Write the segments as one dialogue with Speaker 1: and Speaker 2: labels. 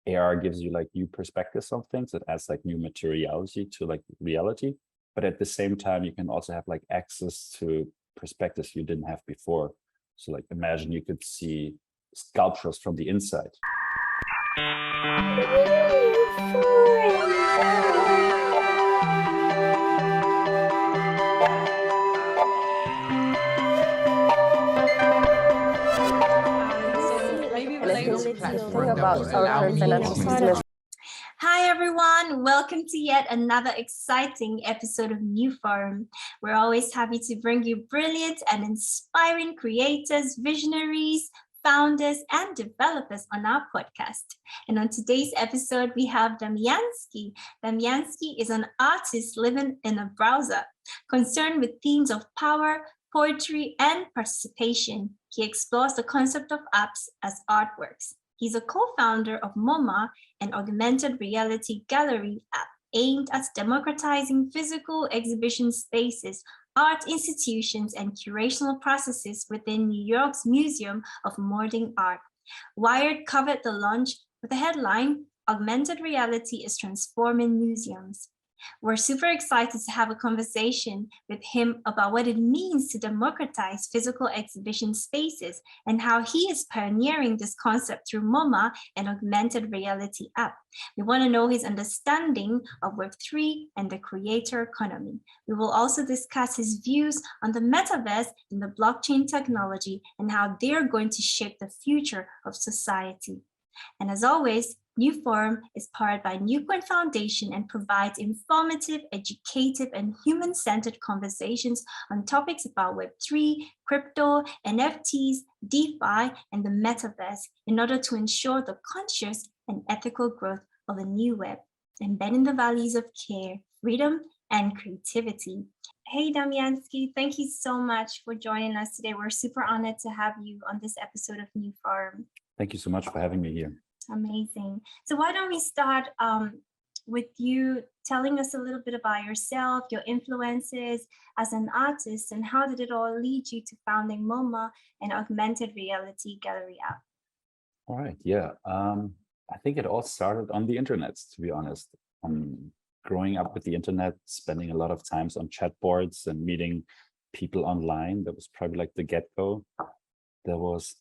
Speaker 1: AR gives you like new perspectives on things. It adds like new materiality to like reality. But at the same time, you can also have like access to perspectives you didn't have before. So like imagine you could see sculptures from the inside.
Speaker 2: Hi everyone, welcome to yet another exciting episode of NewForum. We're always happy to bring you brilliant and inspiring creators, visionaries, founders, and developers on our podcast. And on today's episode, we have Damjanski. Damjanski is an artist living in a browser, concerned with themes of power, poetry, and participation. He explores the concept of apps as artworks. He's a co-founder of MoMAR, an augmented reality gallery app aimed at democratizing physical exhibition spaces, art institutions, and curational processes within New York's Museum of Modern Art. Wired covered the launch with the headline, "Augmented Reality is Transforming Museums." We're super excited to have a conversation with him about what it means to democratize physical exhibition spaces and how he is pioneering this concept through MoMA, an augmented reality app. We want to know his understanding of Web3 and the creator economy. We will also discuss his views on the metaverse and the blockchain technology and how they're going to shape the future of society. And as always, NewForum is powered by NewPoint Foundation and provides informative, educative, and human-centered conversations on topics about Web3, crypto, NFTs, DeFi, and the metaverse in order to ensure the conscious and ethical growth of a new web, embedding the values of care, freedom, and creativity. Hey, Damjanski, thank you so much for joining us today. We're super honored to have you on this episode of NewForum.
Speaker 1: Thank you so much for having me here.
Speaker 2: Amazing. So why don't we start with you telling us a little bit about yourself, your influences as an artist, and how did it all lead you to founding MoMA, an augmented reality gallery app?
Speaker 1: All right, yeah. I think it all started on the internet, to be honest. Growing up with the internet, spending a lot of times on chat boards and meeting people online, that was probably like the get-go. There was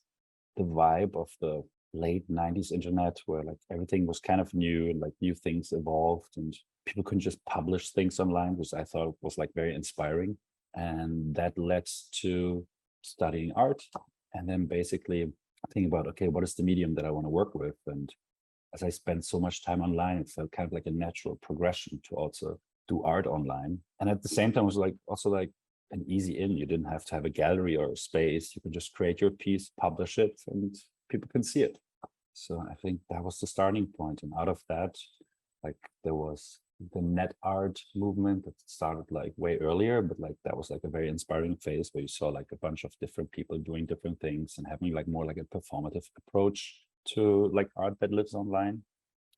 Speaker 1: the vibe of the late 90s internet where like everything was kind of new and like new things evolved and people couldn't just publish things online, which I thought was like very inspiring. And that led to studying art and then basically thinking about, okay, what is the medium that I want to work with? And as I spent so much time online, it felt kind of like a natural progression to also do art online. And at the same time, it was like also like an easy in. You didn't have to have a gallery or a space. You could just create your piece, publish it, and people can see it. So I think that was the starting point. And out of that, like there was the net art movement that started like way earlier, but like that was like a very inspiring phase where you saw like a bunch of different people doing different things and having like more like a performative approach to like art that lives online.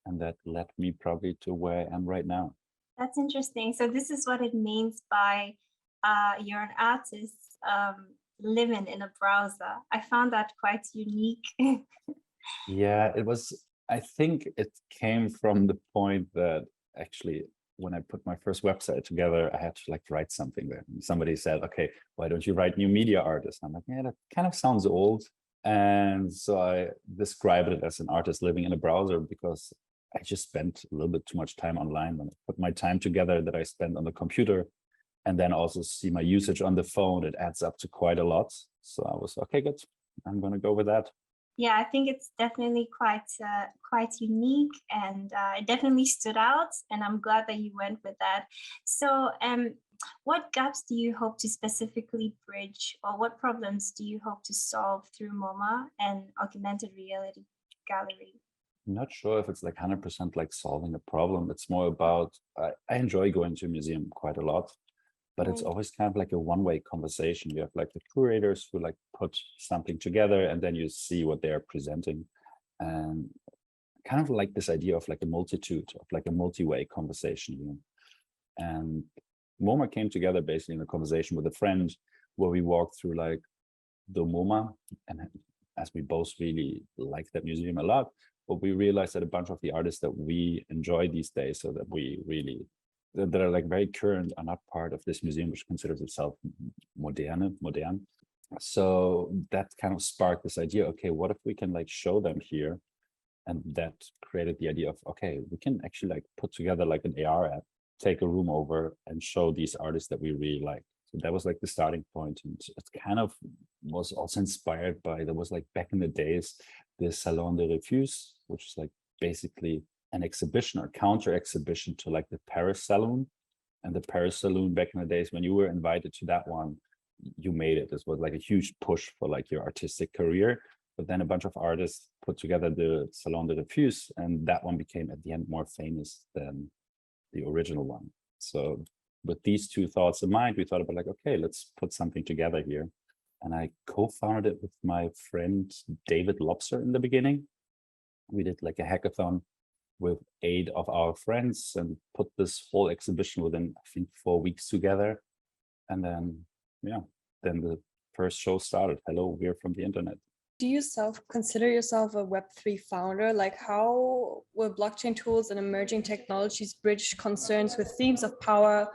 Speaker 1: And that led me probably to where I am right now.
Speaker 2: That's interesting. So this is what it means by you're an artist living in a browser. I found that quite unique.
Speaker 1: Yeah, it was, I think it came from the point that actually when I put my first website together, I had to like write something there. And somebody said, okay, why don't you write new media artist? I'm like, yeah, that kind of sounds old. And so I described it as an artist living in a browser because I just spent a little bit too much time online. When I put my time together that I spent on the computer and then also see my usage on the phone, it adds up to quite a lot. So I was, okay, good, I'm going to go with that.
Speaker 2: Yeah, I think it's definitely quite unique and it definitely stood out. And I'm glad that you went with that. So what gaps do you hope to specifically bridge, or what problems do you hope to solve through MoMA and augmented reality gallery?
Speaker 1: I'm not sure if it's like 100% like solving a problem. It's more about, I enjoy going to a museum quite a lot, but it's always kind of like a one-way conversation. You have like the curators who like put something together and then you see what they are presenting. And kind of like this idea of like a multitude, of like a multi-way conversation. You know? And MoMA came together basically in a conversation with a friend where we walked through like the MoMA, and as we both really like that museum a lot, but we realized that a bunch of the artists that we enjoy these days, so that we really that are like very current, are not part of this museum, which considers itself modern. So that kind of sparked this idea, okay, what if we can like show them here? And that created the idea of, okay, we can actually like put together like an AR app, take a room over and show these artists that we really like. So that was like the starting point. And it kind of was also inspired by, there was like back in the days, the Salon de Refuse, which is like basically an exhibition or counter exhibition to like the Paris Saloon. And the Paris Saloon back in the days, when you were invited to that one, you made it. This was like a huge push for like your artistic career. But then a bunch of artists put together the Salon de Refuse, and that one became at the end more famous than the original one. So with these two thoughts in mind, we thought about like, okay, let's put something together here. And I co-founded it with my friend David Lobser in the beginning. We did like a hackathon with 8 of our friends and put this whole exhibition within, I think, 4 weeks together. And then, yeah, then the first show started. Hello, we're from the internet.
Speaker 3: Do you consider yourself a Web3 founder? Like, how will blockchain tools and emerging technologies bridge concerns with themes of power,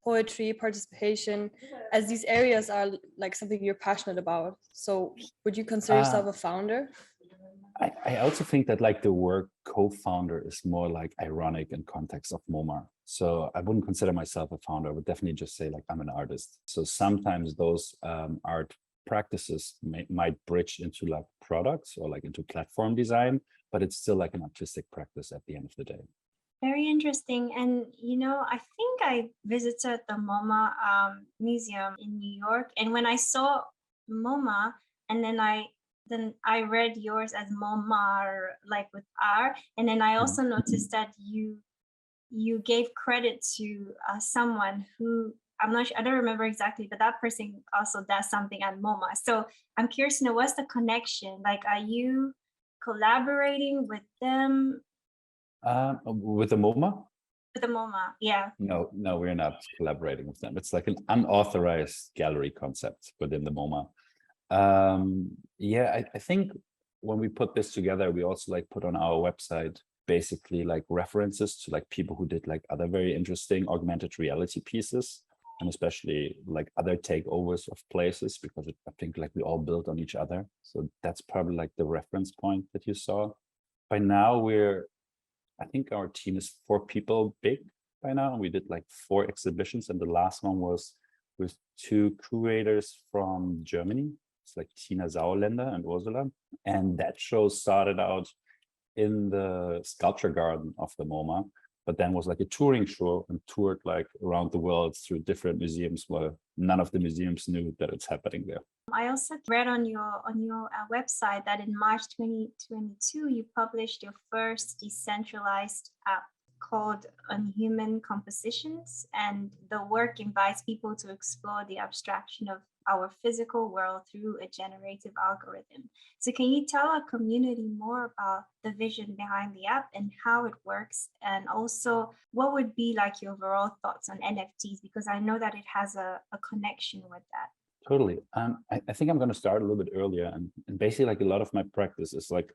Speaker 3: poetry, participation, as these areas are like something you're passionate about? So would you consider yourself a founder?
Speaker 1: I also think that like the word co-founder is more like ironic in context of MoMAR. So I wouldn't consider myself a founder. I would definitely just say like I'm an artist. So sometimes those art practices might bridge into like products or like into platform design, but it's still like an artistic practice at the end of the day.
Speaker 2: Very interesting. And, I think I visited the MoMA museum in New York. And when I saw MoMA, and then I read yours as MoMAR, like with R. And then I also noticed that you gave credit to someone who, I'm not sure, I don't remember exactly, but that person also does something at MoMA. So I'm curious to know, what's the connection? Like, are you collaborating with them?
Speaker 1: With the MoMA?
Speaker 2: With the MoMA, yeah.
Speaker 1: No, we're not collaborating with them. It's like an unauthorized gallery concept within the MoMA. Yeah, I think when we put this together, we also like put on our website basically like references to like people who did like other very interesting augmented reality pieces, and especially like other takeovers of places, because I think like we all build on each other. So that's probably like the reference point that you saw. By now I think our team is 4 people big by now. We did like 4 exhibitions, and the last one was with 2 curators from Germany. It's like Tina Sauerländer and Ursula. And that show started out in the sculpture garden of the MoMA, but then was like a touring show and toured like around the world through different museums where none of the museums knew that it's happening there.
Speaker 2: I also read on your website that in March 2022, you published your first decentralized app called Unhuman Compositions, and the work invites people to explore the abstraction of our physical world through a generative algorithm. So can you tell our community more about the vision behind the app and how it works? And also, what would be like your overall thoughts on NFTs? Because I know that it has a connection with that.
Speaker 1: Totally. I think I'm going to start a little bit earlier. And basically, like a lot of my practice is like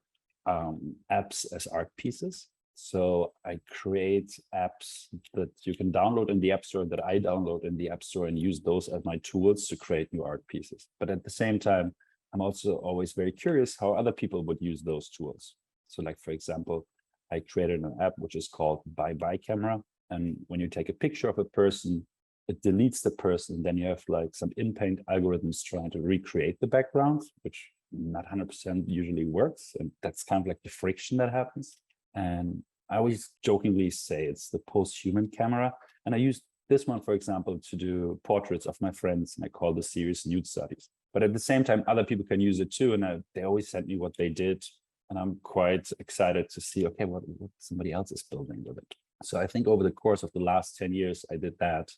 Speaker 1: apps as art pieces. So I create apps that you can download in the App Store, that I download in the App Store, and use those as my tools to create new art pieces. But at the same time, I'm also always very curious how other people would use those tools. So like, for example, I created an app which is called Bye Bye Camera. And when you take a picture of a person, it deletes the person. Then you have like some in-paint algorithms trying to recreate the background, which not 100% usually works. And that's kind of like the friction that happens. And I always jokingly say it's the post-human camera. And I use this one, for example, to do portraits of my friends. And I call the series Nude Studies. But at the same time, other people can use it too. And they always send me what they did. And I'm quite excited to see, okay, what somebody else is building with it. So I think over the course of the last 10 years, I did that.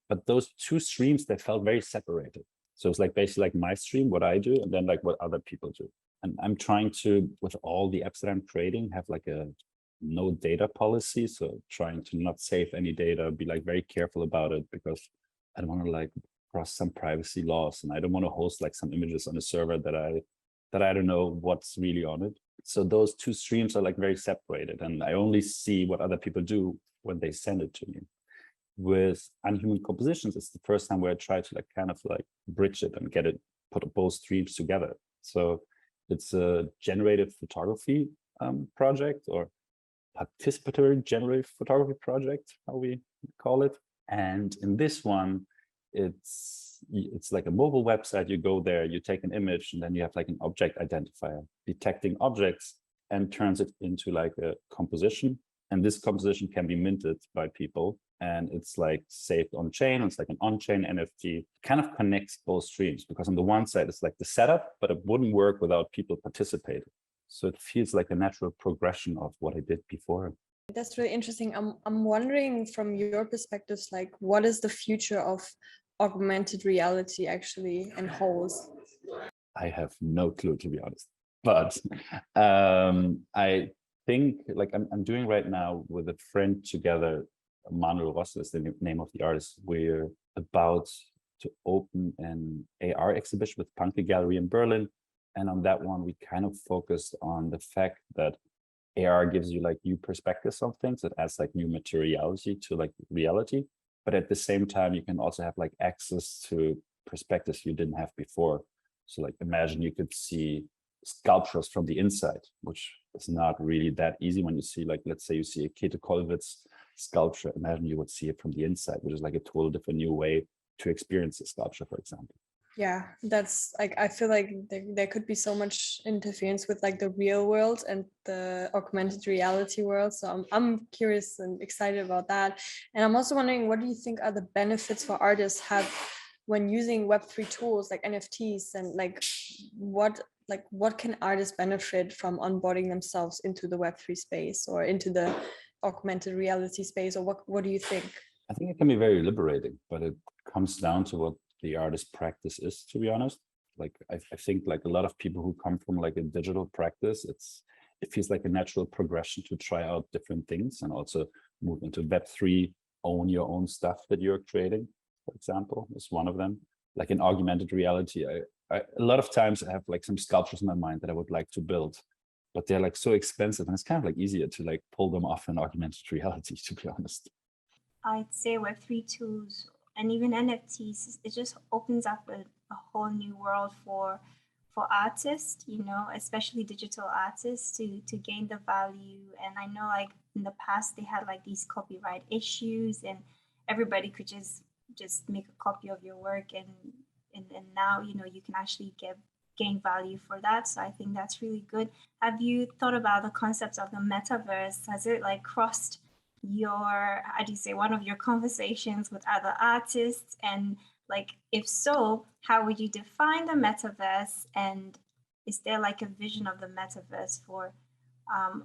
Speaker 1: But those 2 streams, they felt very separated. So it's like basically like my stream, what I do, and then like what other people do. And I'm trying to, with all the apps that I'm creating, have like a no data policy. So trying to not save any data, be like very careful about it, because I don't want to like cross some privacy laws, and I don't want to host like some images on a server that I don't know what's really on it. So those two streams are like very separated, and I only see what other people do when they send it to me. With unhuman compositions, it's the first time where I try to like kind of like bridge it and get it, put both streams together. So it's a generative photography project, or participatory generative photography project, how we call it. And in this one, it's like a mobile website. You go there, you take an image, and then you have like an object identifier detecting objects and turns it into like a composition. And this composition can be minted by people, and it's like saved on chain. It's like an on-chain NFT. Kind of connects both streams, because on the one side it's like the setup, but it wouldn't work without people participating. So it feels like a natural progression of what I did before.
Speaker 3: That's really interesting. I'm wondering from your perspectives, like what is the future of augmented reality actually and holds?
Speaker 1: I have no clue, to be honest. But I think like I'm doing right now with a friend together, Manuel Rosso is the name of the artist. We're about to open an AR exhibition with MoMAR Gallery in Berlin. And on that one, we kind of focused on the fact that AR gives you like new perspectives on things. It adds like new materiality to like reality. But at the same time, you can also have like access to perspectives you didn't have before. So like imagine you could see sculptures from the inside, which is not really that easy when you see like, let's say you see a Käthe Kollwitz sculpture. Imagine you would see it from the inside, which is like a total different new way to experience a sculpture, for example.
Speaker 3: Yeah, that's like, I feel like there could be so much interference with like the real world and the augmented reality world. So I'm curious and excited about that. And I'm also wondering, what do you think are the benefits for artists have when using Web3 tools like NFTs, and like what can artists benefit from onboarding themselves into the Web3 space or into the augmented reality space, or what do you think?
Speaker 1: I think it can be very liberating, but it comes down to what the artist practice is, to be honest. Like I think like a lot of people who come from like a digital practice, it feels like a natural progression to try out different things and also move into Web3, own your own stuff that you're creating, for example, is one of them. Like in augmented reality, a lot of times I have like some sculptures in my mind that I would like to build, but they're like so expensive, and it's kind of like easier to like pull them off in augmented reality, to be honest.
Speaker 2: I'd say Web3 tools and even NFTs, it just opens up a whole new world for artists, you know, especially digital artists, to gain the value. And I know like in the past they had like these copyright issues, and everybody could just make a copy of your work, and now, you know, you can actually gain value for that. So I think that's really good. Have you thought about the concepts of the metaverse? Has it like crossed your, how do you say, one of your conversations with other artists? And like, if so, how would you define the metaverse? And is there like a vision of the metaverse for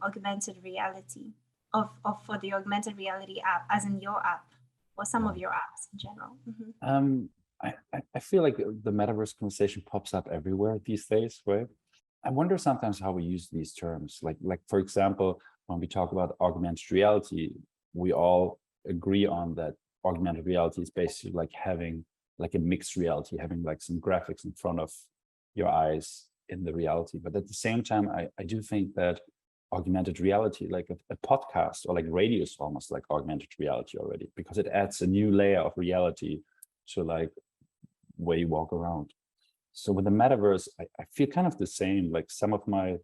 Speaker 2: augmented reality, of for the augmented reality app, as in your app or some of your apps in general? Mm-hmm.
Speaker 1: I feel like the metaverse conversation pops up everywhere these days, right? I wonder sometimes how we use these terms. Like for example, when we talk about augmented reality, we all agree on that augmented reality is basically like having like a mixed reality, having like some graphics in front of your eyes in the reality. But at the same time, I do think that augmented reality, like a podcast or like radio, is almost like augmented reality already, because it adds a new layer of reality to like where you walk around. So with the metaverse, I feel kind of the same. Like some of my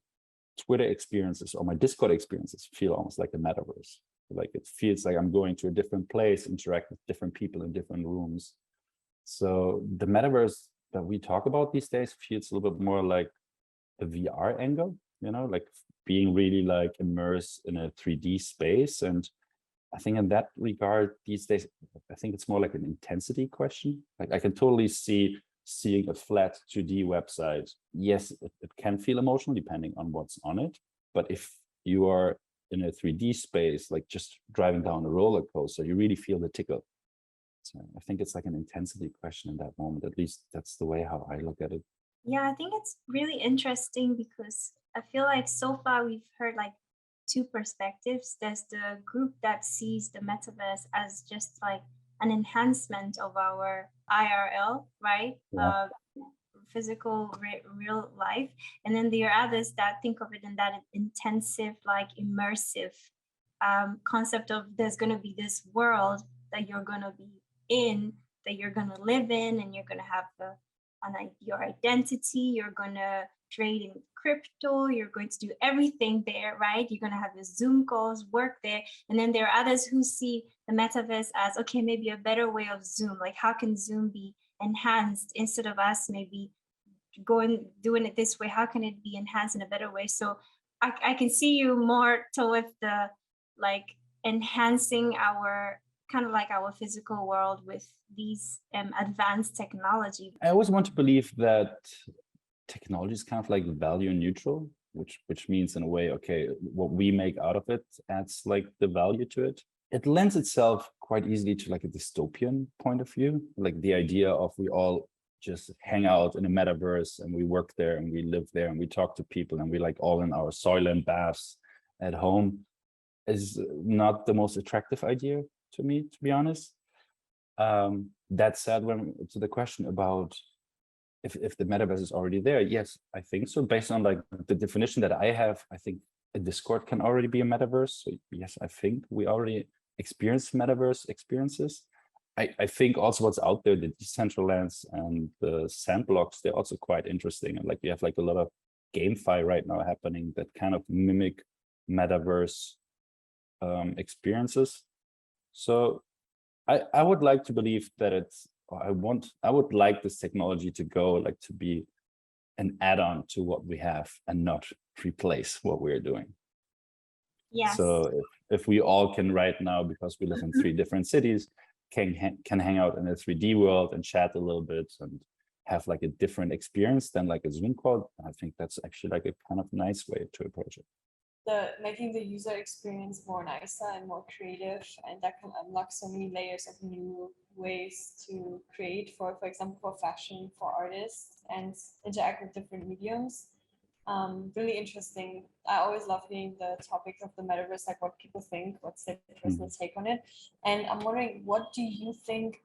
Speaker 1: Twitter experiences or my Discord experiences feel almost like a metaverse. Like it feels like I'm going to a different place, interact with different people in different rooms. So the metaverse that we talk about these days feels a little bit more like a VR angle, you know, like being really like immersed in a 3D space. And I think in that regard these days, I think it's more like an intensity question. Like I can totally see seeing a flat 2D website. Yes, it can feel emotional depending on what's on it. But if you are in a 3D space, like just driving down a roller coaster, you really feel the tickle. So I think it's like an intensity question in that moment. At least that's the way how I look at it.
Speaker 2: Yeah, I think it's really interesting because I feel like so far we've heard like two perspectives. There's the group that sees the metaverse as just like an enhancement of our IRL, right?
Speaker 1: Yeah.
Speaker 2: physical real life, and then there are others that think of it in that intensive, like immersive concept of there's going to be this world that you're going to be in, that you're going to live in, and you're going to have your identity, you're going to trade in crypto, you're going to do everything there, right? You're going to have your Zoom calls, work there. And then there are others who see the metaverse as, okay, maybe a better way of Zoom. Like, how can Zoom be enhanced instead of us maybe doing it this way? How can it be enhanced in a better way? So I can see you more towards the like enhancing our kind of like our physical world with these advanced technology.
Speaker 1: I always want to believe that technology is kind of like value neutral, which means in a way, okay, what we make out of it adds like the value to it. It lends itself quite easily to like a dystopian point of view, like the idea of we all just hang out in a metaverse and we work there and we live there and we talk to people and we like all in our Soylent baths at home is not the most attractive idea to me, to be honest. That said, when to the question about if the metaverse is already there, yes, I think so. Based on like the definition that I have, I think a Discord can already be a metaverse. So yes, I think we already experience metaverse experiences. I think also what's out there, the Decentralands and the sandblocks, they're also quite interesting. And like you have like a lot of GameFi right now happening that kind of mimic metaverse experiences. So I would like to believe that I would like this technology to go like to be an add-on to what we have and not replace what we're doing.
Speaker 2: Yes.
Speaker 1: So if we all can right now, because we live in 3 different cities, can hang out in a 3D world and chat a little bit and have like a different experience than like a Zoom call, I think that's actually like a kind of nice way to approach it.
Speaker 3: Making the user experience more nicer and more creative, and that can unlock so many layers of new ways to create, for example, for fashion, for artists, and interact with different mediums. Really interesting. I always love hearing the topic of the metaverse, like what people think, what's their personal take on it. And I'm wondering, what do you think,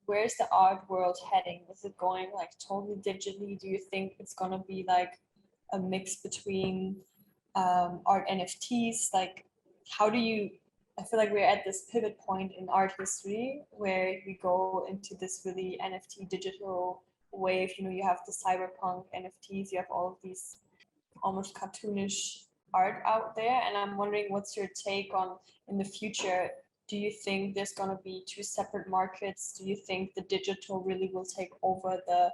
Speaker 3: where's the art world heading? Is it going like totally digitally? Do you think it's going to be like a mix between art NFTs? Like, how do you, I feel like we're at this pivot point in art history where we go into this really NFT digital wave. You know, you have the cyberpunk NFTs, you have all of these almost cartoonish art out there. And I'm wondering, what's your take on in the future? Do you think there's going to be 2 separate markets? Do you think the digital really will take over the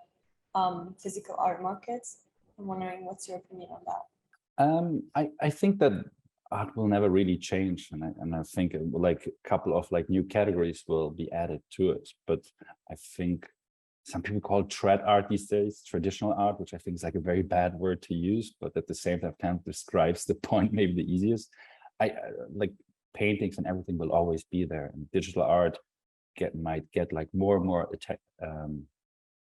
Speaker 3: physical art markets? I'm wondering, what's your opinion on that?
Speaker 1: I think that art will never really change, and I think like a couple of like new categories will be added to it. But I think some people call it trad art these days, traditional art, which I think is like a very bad word to use, but at the same time kind of describes the point maybe the easiest. I like paintings and everything will always be there, and digital art might get like more and more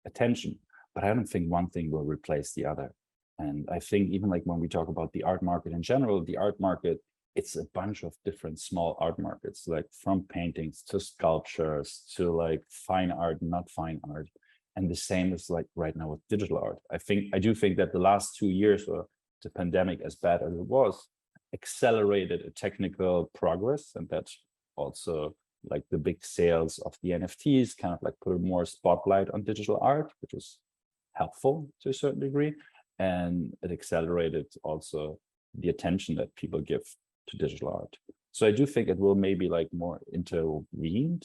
Speaker 1: attention, but I don't think one thing will replace the other. And I think even like when we talk about the art market in general, the art market, it's a bunch of different small art markets, like from paintings to sculptures to like fine art, not fine art. And the same is like right now with digital art. I do think that the last 2 years, or the pandemic, as bad as it was, accelerated a technical progress. And that's also like the big sales of the NFTs kind of like put more spotlight on digital art, which was helpful to a certain degree. And it accelerated also the attention that people give to digital art. So I do think it will maybe like more intervened,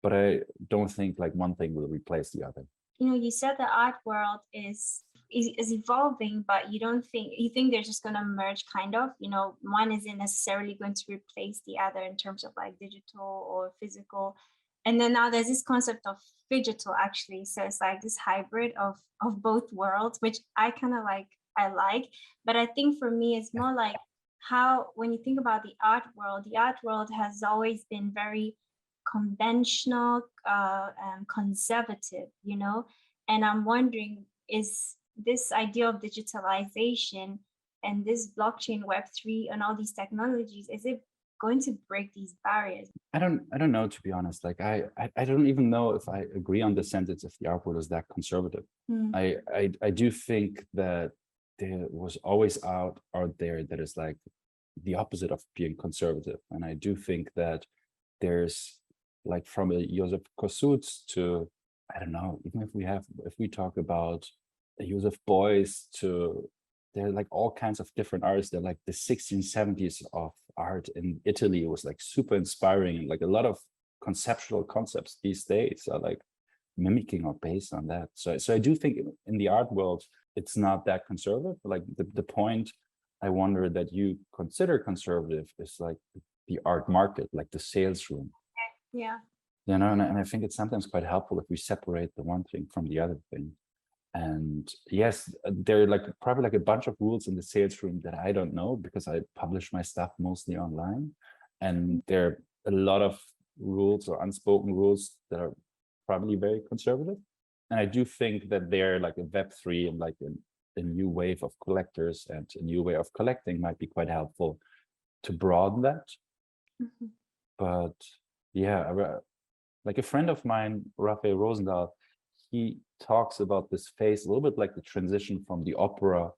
Speaker 1: but I don't think like one thing will replace the other.
Speaker 2: You know, you said the art world is evolving, but you think they're just going to merge, kind of, you know, one isn't necessarily going to replace the other in terms of like digital or physical. And then now there's this concept of phygital, actually. So it's like this hybrid of both worlds, which I kind of like, but I think for me, it's more like how, when you think about the art world has always been very conventional, conservative, you know, and I'm wondering, is this idea of digitalization and this blockchain, Web3 and all these technologies, is it going to break these barriers?
Speaker 1: I don't know, to be honest. Like I don't even know if I agree on the sentence if the art world is that conservative. I do think that there was always out there that is like the opposite of being conservative. And I do think that there's like from a Joseph Kosuth to, I don't know, even if we talk about a Joseph Beuys to, there are like all kinds of different artists. They're like the 1670s of art in Italy was like super inspiring. And like a lot of conceptual concepts these days are like mimicking or based on that. So I do think in the art world, it's not that conservative. Like the point I wonder that you consider conservative is like the art market, like the sales room.
Speaker 2: Yeah.
Speaker 1: You know, and I think it's sometimes quite helpful if we separate the one thing from the other thing. And yes, there are like probably like a bunch of rules in the sales room that I don't know because I publish my stuff mostly online. And there are a lot of rules or unspoken rules that are probably very conservative. And I do think that they're like a Web3 and like a new wave of collectors and a new way of collecting might be quite helpful to broaden that. But yeah, like a friend of mine, Raphael Rosendahl, he talks about this phase a little bit like the transition from the opera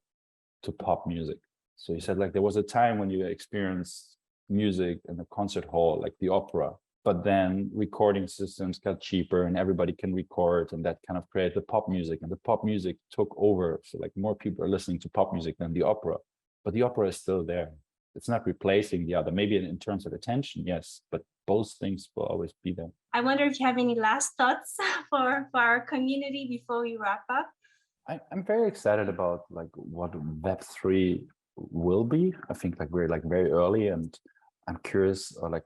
Speaker 1: to pop music. So he said like there was a time when you experienced music in the concert hall, like the opera, but then recording systems got cheaper and everybody can record, and that kind of created the pop music, and the pop music took over. So like more people are listening to pop music than the opera, but the opera is still there. It's not replacing the other. Maybe in terms of attention, yes, but both things will always be there.
Speaker 2: I wonder if you have any last thoughts for our community before we wrap up.
Speaker 1: I'm very excited about like what Web3 will be. I think like we're like very early, and I'm curious, or like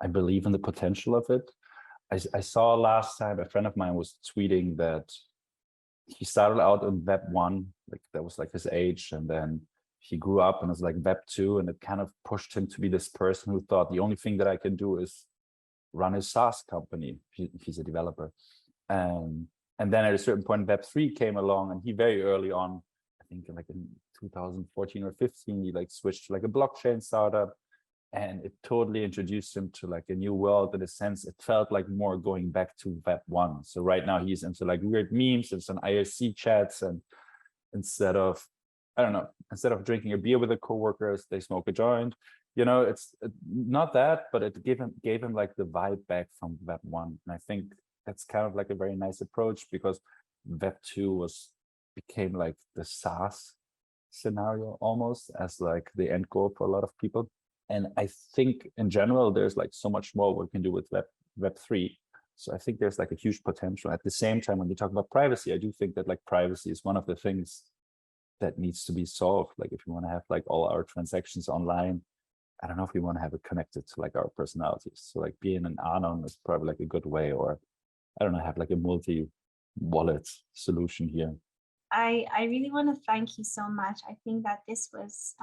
Speaker 1: I believe in the potential of it. I saw last time a friend of mine was tweeting that he started out in Web 1, like that was like his age, and then he grew up and was like Web 2, and it kind of pushed him to be this person who thought the only thing that I can do is run a SaaS company. He's a developer. And then at a certain point, Web 3 came along, and he very early on, I think like in 2014 or 15, he like switched to like a blockchain startup, and it totally introduced him to like a new world. In a sense, it felt like more going back to Web 1. So right now he's into like weird memes and some IRC chats, and instead of drinking a beer with the coworkers, they smoke a joint. You know, it's not that, but it gave him like the vibe back from Web 1. And I think that's kind of like a very nice approach, because Web 2 became like the SaaS scenario almost as like the end goal for a lot of people. And I think in general, there's like so much more we can do with Web 3. So I think there's like a huge potential. At the same time, when you talk about privacy, I do think that like privacy is one of the things that needs to be solved. Like if you want to have like all our transactions online, I don't know if we want to have it connected to like our personalities. So like being an anon is probably like a good way, or I don't know, have like a multi-wallet solution here.
Speaker 2: I really want to thank you so much. I think that this was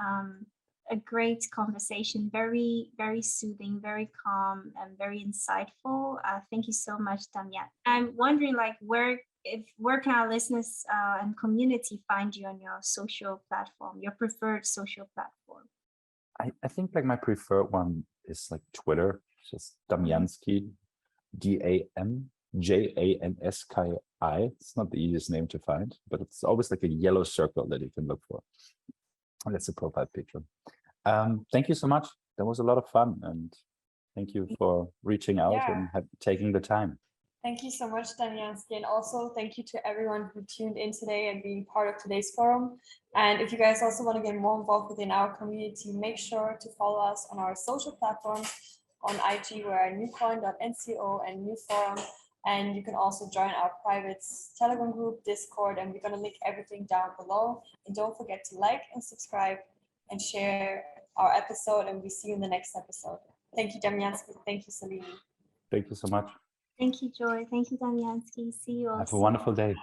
Speaker 2: a great conversation, very, very soothing, very calm, and very insightful. Thank you so much, Damjan. I'm wondering like where can our listeners and community find you on your social platform, your preferred social platform?
Speaker 1: I think like my preferred one is like Twitter, just Damjanski, DAMJANSKI. It's not the easiest name to find, but it's always like a yellow circle that you can look for. And that's a profile picture. Thank you so much. That was a lot of fun, and thank you for reaching out and taking the time.
Speaker 3: Thank you so much, Damjanski, and also thank you to everyone who tuned in today and being part of today's forum. And if you guys also want to get more involved within our community, make sure to follow us on our social platforms. On IG, we're at newcoin.nco and NewForum. And you can also join our private Telegram group, Discord, and we're going to link everything down below. And don't forget to like and subscribe and share our episode, and we see you in the next episode. Thank you, Damjanski. Thank you, Salini.
Speaker 1: Thank you so much.
Speaker 2: Thank you, Joy. Thank you, Damjanski. See you all.
Speaker 1: Have a wonderful day.